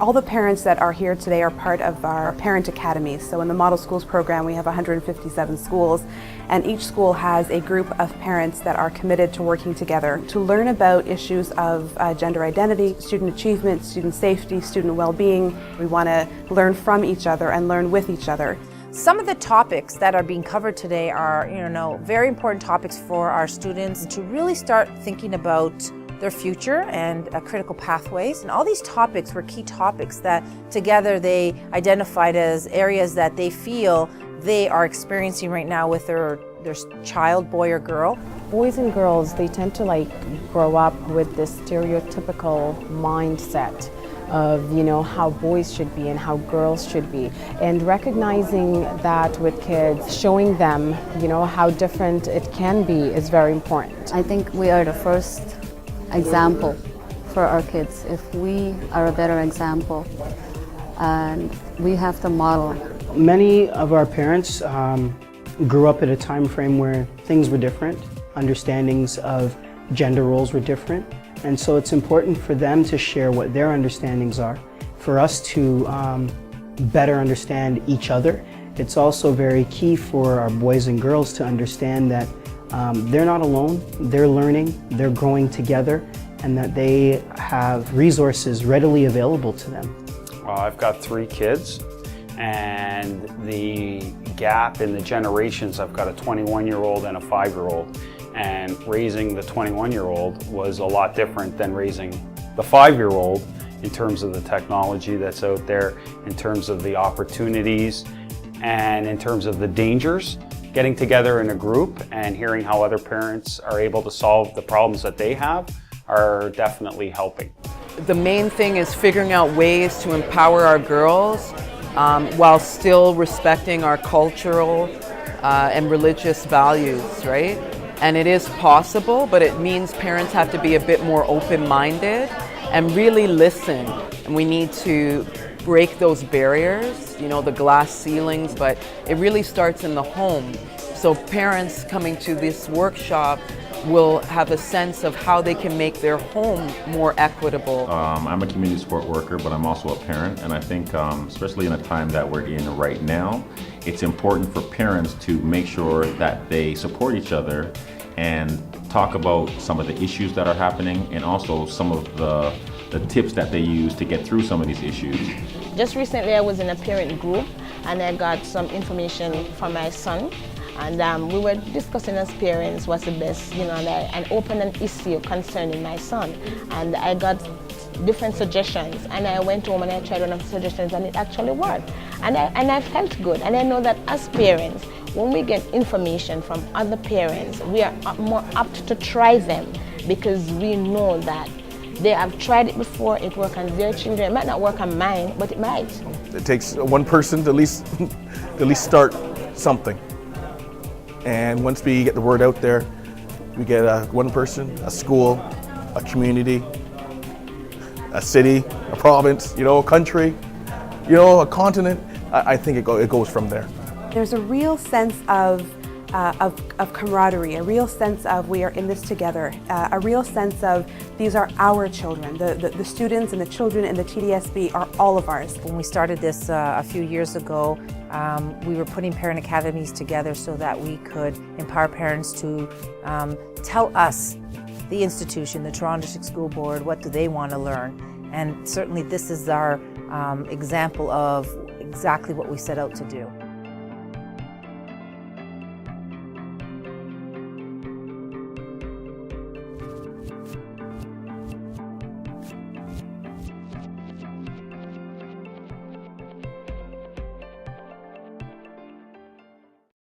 All the parents that are here today are part of our parent academies. So in the Model Schools program we have 157 schools, and each school has a group of parents that are committed to working together to learn about issues of gender identity, student achievement, student safety, student well-being. We want to learn from each other and learn with each other. Some of the topics that are being covered today are, very important topics for our students to really start thinking about their future and critical pathways. And all these topics were key topics that together they identified as areas that they feel they are experiencing right now with their child, boy or girl. Boys and girls, they tend to grow up with this stereotypical mindset of how boys should be and how girls should be, and recognizing that with kids, showing them how different it can be is very important. I think we are the first example for our kids. If we are a better example, and we have to model. Many of our parents grew up at a time frame where things were different, understandings of gender roles were different, and so it's important for them to share what their understandings are, for us to better understand each other. It's also very key for our boys and girls to understand that they're not alone, they're learning, they're growing together, and that they have resources readily available to them. Well, I've got 3 kids, and the gap in the generations, I've got a 21-year-old and a 5-year-old, and raising the 21-year-old was a lot different than raising the 5-year-old in terms of the technology that's out there, in terms of the opportunities, and in terms of the dangers. Getting together in a group and hearing how other parents are able to solve the problems that they have are definitely helping. The main thing is figuring out ways to empower our girls while still respecting our cultural and religious values, right? And it is possible, but it means parents have to be a bit more open-minded and really listen. And we need to break those barriers, the glass ceilings, but it really starts in the home. So parents coming to this workshop will have a sense of how they can make their home more equitable. I'm a community support worker, but I'm also a parent, and I think especially in the time that we're in right now, it's important for parents to make sure that they support each other and talk about some of the issues that are happening, and also some of the tips that they use to get through some of these issues. Just recently I was in a parent group and I got some information from my son, and we were discussing as parents what's the best, and opened an issue concerning my son, and I got different suggestions, and I went home and I tried one of the suggestions and it actually worked, and I felt good. And I know that as parents, when we get information from other parents, we are more apt to try them because we know that they have tried it before, it worked on their children. It might not work on mine, but it might. It takes one person to at least start something. And once we get the word out there, we get one person, a school, a community, a city, a province, a country, a continent. I think it goes from there. There's a real sense of camaraderie, a real sense of we are in this together, a real sense of these are our children. The students and the children in the TDSB are all of ours. When we started this a few years ago, we were putting parent academies together so that we could empower parents to tell us, the institution, the Toronto District School Board, what do they want to learn. And certainly this is our example of exactly what we set out to do.